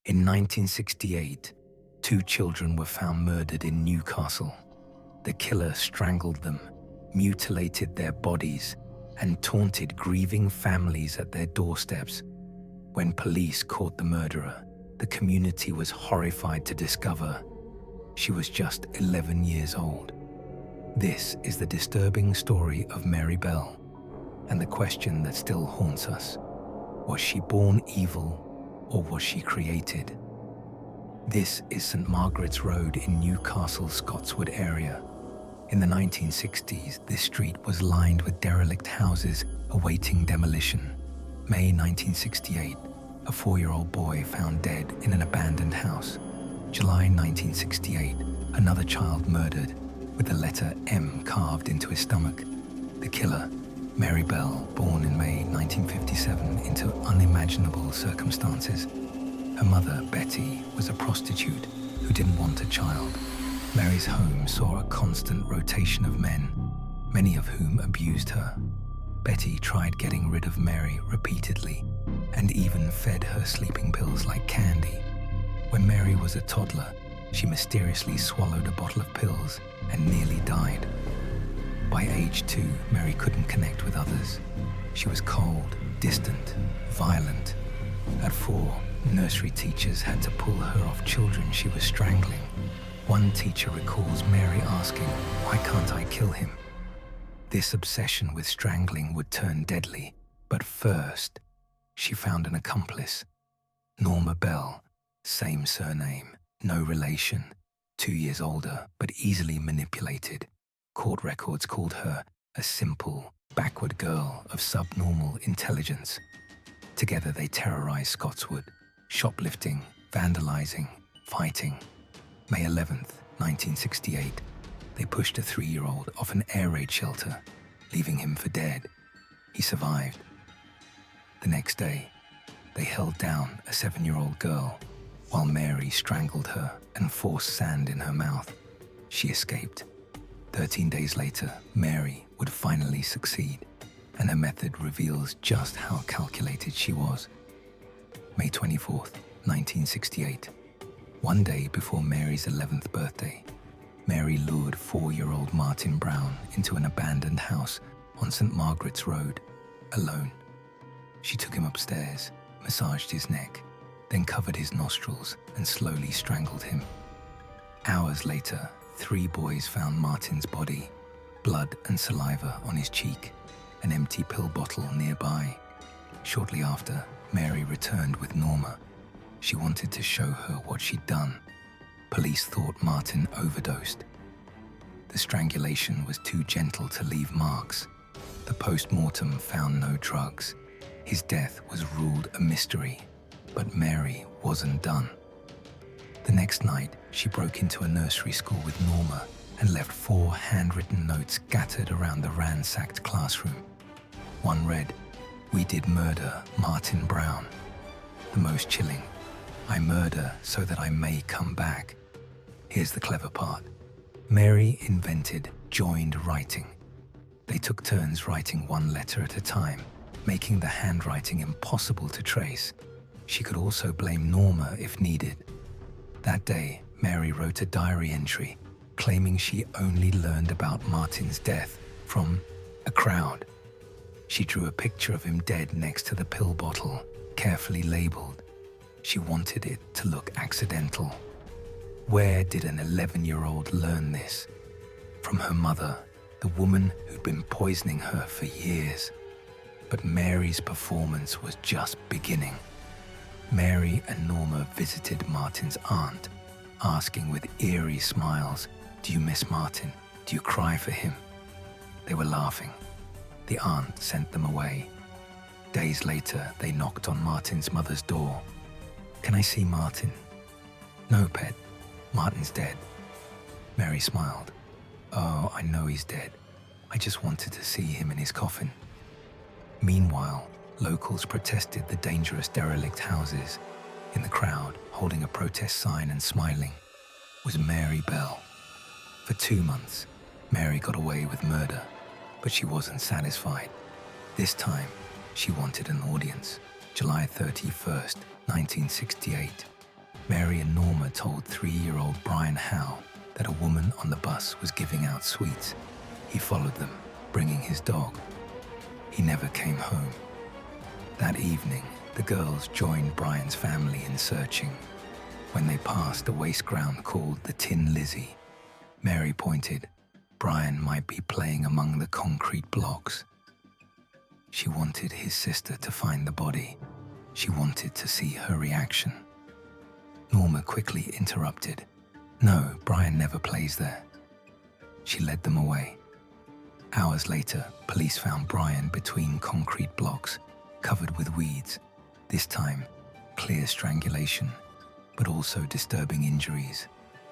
In 1968, two children were found murdered in Newcastle. The killer strangled them, mutilated their bodies, and taunted grieving families at their doorsteps. When police caught the murderer, the community was horrified to discover she was just 11 years old. This is the disturbing story of Mary Bell, and the question that still haunts us: was she born evil, or was she created? This is St. Margaret's Road in Newcastle, Scotswood area. In the 1960s, this street was lined with derelict houses awaiting demolition. May 1968, a 4-year-old boy found dead in an abandoned house. July 1968, another child murdered with the letter M carved into his stomach. The killer, Mary Bell, born in May 1957 into unimaginable circumstances. Her mother, Betty, was a prostitute who didn't want a child. Mary's home saw a constant rotation of men, many of whom abused her. Betty tried getting rid of Mary repeatedly and even fed her sleeping pills like candy. When Mary was a toddler, she mysteriously swallowed a bottle of pills and nearly died. By age 2, Mary couldn't connect with others. She was cold, distant, violent. At 4, nursery teachers had to pull her off children she was strangling. One teacher recalls Mary asking, "Why can't I kill him?" This obsession with strangling would turn deadly, but first, she found an accomplice. Norma Bell, same surname, no relation, 2 years older, but easily manipulated. Court records called her a simple, backward girl of subnormal intelligence. Together they terrorized Scotswood, shoplifting, vandalizing, fighting. May 11th, 1968, they pushed a 3-year-old off an air raid shelter, leaving him for dead. He survived. The next day, they held down a 7-year-old girl while Mary strangled her and forced sand in her mouth. She escaped. 13 days later, Mary would finally succeed, and her method reveals just how calculated she was. May 24th, 1968. One day before Mary's 11th birthday, Mary lured 4-year-old Martin Brown into an abandoned house on St. Margaret's Road, alone. She took him upstairs, massaged his neck, then covered his nostrils and slowly strangled him. Hours later, 3 boys found Martin's body, blood and saliva on his cheek, an empty pill bottle nearby. Shortly after, Mary returned with Norma. She wanted to show her what she'd done. Police thought Martin overdosed. The strangulation was too gentle to leave marks. The post-mortem found no drugs. His death was ruled a mystery, but Mary wasn't done. The next night, she broke into a nursery school with Norma and left 4 handwritten notes scattered around the ransacked classroom. One read, "We did murder Martin Brown." The most chilling, "I murder so that I may come back." Here's the clever part. Mary invented joined writing. They took turns writing one letter at a time, making the handwriting impossible to trace. She could also blame Norma if needed. That day, Mary wrote a diary entry claiming she only learned about Martin's death from a crowd. She drew a picture of him dead next to the pill bottle, carefully labeled. She wanted it to look accidental. Where did an 11-year-old learn this? From her mother, the woman who'd been poisoning her for years. But Mary's performance was just beginning. Mary and Norma visited Martin's aunt, asking with eerie smiles, "Do you miss Martin? Do you cry for him?" They were laughing. The aunt sent them away. Days later, they knocked on Martin's mother's door. "Can I see Martin?" "No, pet. Martin's dead." Mary smiled. "Oh, I know he's dead. I just wanted to see him in his coffin." Meanwhile, locals protested the dangerous derelict houses. In the crowd, holding a protest sign and smiling, was Mary Bell. For 2 months, Mary got away with murder, but she wasn't satisfied. This time, she wanted an audience. July 31st, 1968. Norma told 3-year-old Brian Howe that a woman on the bus was giving out sweets. He followed them, bringing his dog. He never came home. That evening, the girls joined Brian's family in searching. When they passed a waste ground called the Tin Lizzie, Mary pointed. Brian might be playing among the concrete blocks. She wanted his sister to find the body. She wanted to see her reaction. Norma quickly interrupted. No, Brian never plays there. She led them away. Hours later, police found Brian between concrete blocks, covered with weeds. This time, clear strangulation, but also disturbing injuries.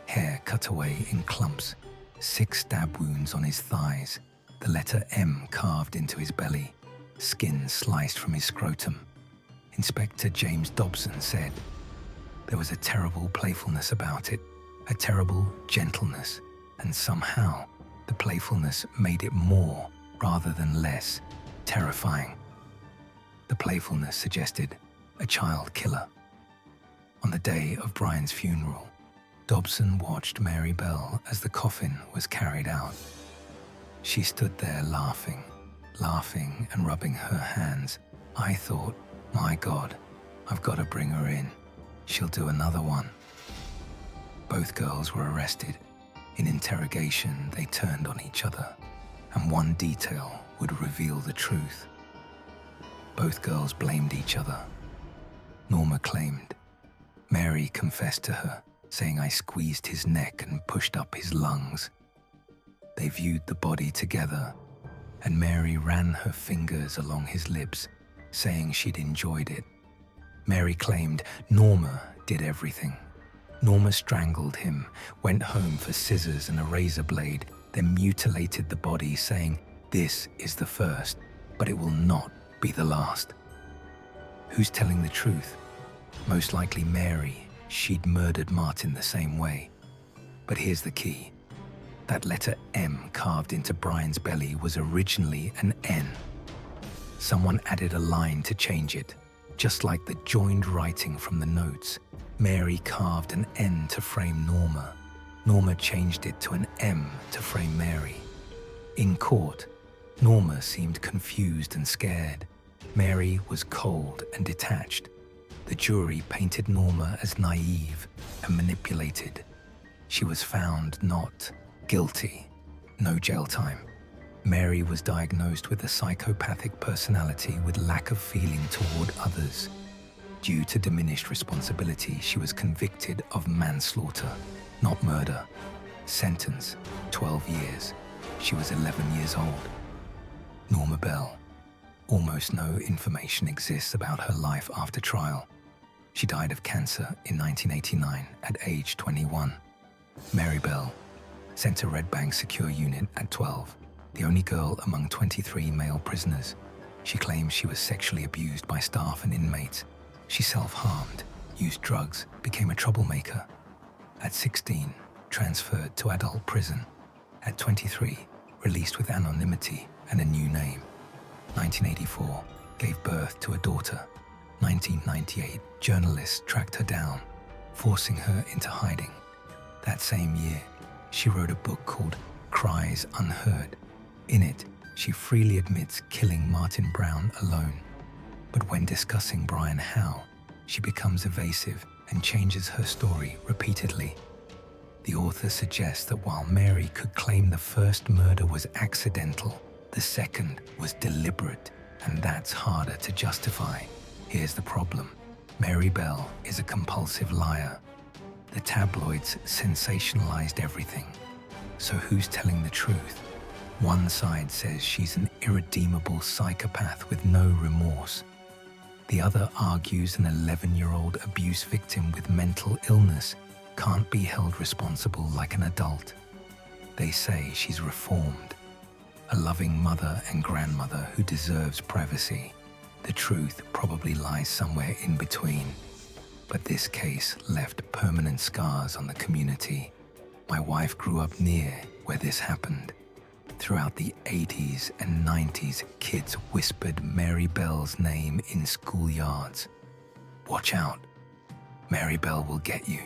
Hair cut away in clumps, 6 stab wounds on his thighs, the letter M carved into his belly, skin sliced from his scrotum. Inspector James Dobson said, "There was a terrible playfulness about it, a terrible gentleness, and somehow the playfulness made it more, rather than less, terrifying." The playfulness suggested a child killer. On the day of Brian's funeral, Dobson watched Mary Bell as the coffin was carried out. She stood there laughing and rubbing her hands. I thought, my God, I've got to bring her in. She'll do another one. Both girls were arrested. In interrogation, they turned on each other, and one detail would reveal the truth. Both girls blamed each other. Norma claimed. Mary confessed to her, saying I squeezed his neck and pushed up his lungs. They viewed the body together, and Mary ran her fingers along his lips, saying she'd enjoyed it. Mary claimed Norma did everything. Norma strangled him, went home for scissors and a razor blade, then mutilated the body, saying, "This is the first, but it will not be the last." Who's telling the truth? Most likely Mary. She'd murdered Martin the same way. But here's the key. That letter M carved into Brian's belly was originally an N. Someone added a line to change it. Just like the joined writing from the notes, Mary carved an N to frame Norma. Norma changed it to an M to frame Mary. In court, Norma seemed confused and scared. Mary was cold and detached. The jury painted Norma as naive and manipulated. She was found not guilty. No jail time. Mary was diagnosed with a psychopathic personality with lack of feeling toward others. Due to diminished responsibility, she was convicted of manslaughter, not murder. Sentence, 12 years. She was 11 years old. Norma Bell. Almost no information exists about her life after trial. She died of cancer in 1989 at age 21. Mary Bell. Sent to Red Bank Secure Unit at 12. The only girl among 23 male prisoners. She claims she was sexually abused by staff and inmates. She self-harmed, used drugs, became a troublemaker. At 16, transferred to adult prison. At 23, released with anonymity and a new name. 1984, gave birth to a daughter. 1998, journalists tracked her down, forcing her into hiding. That same year, she wrote a book called Cries Unheard. In it, she freely admits killing Martin Brown alone. But when discussing Brian Howe, she becomes evasive and changes her story repeatedly. The author suggests that while Mary could claim the first murder was accidental, the second was deliberate, and that's harder to justify. Here's the problem. Mary Bell is a compulsive liar. The tabloids sensationalized everything. So who's telling the truth? One side says she's an irredeemable psychopath with no remorse. The other argues an 11-year-old abuse victim with mental illness can't be held responsible like an adult. They say she's reformed, a loving mother and grandmother who deserves privacy. The truth probably lies somewhere in between. But this case left permanent scars on the community. My wife grew up near where this happened. Throughout the 80s and 90s, kids whispered Mary Bell's name in schoolyards. Watch out, Mary Bell will get you.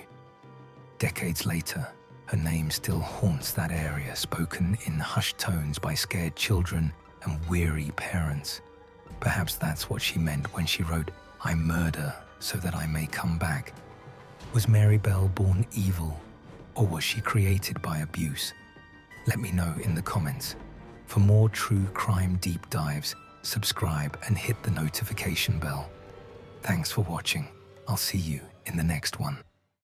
Decades later, her name still haunts that area, spoken in hushed tones by scared children and weary parents. Perhaps that's what she meant when she wrote, "I murder so that I may come back." Was Mary Bell born evil, or was she created by abuse? Let me know in the comments. For more true crime deep dives, subscribe and hit the notification bell. Thanks for watching. I'll see you in the next one.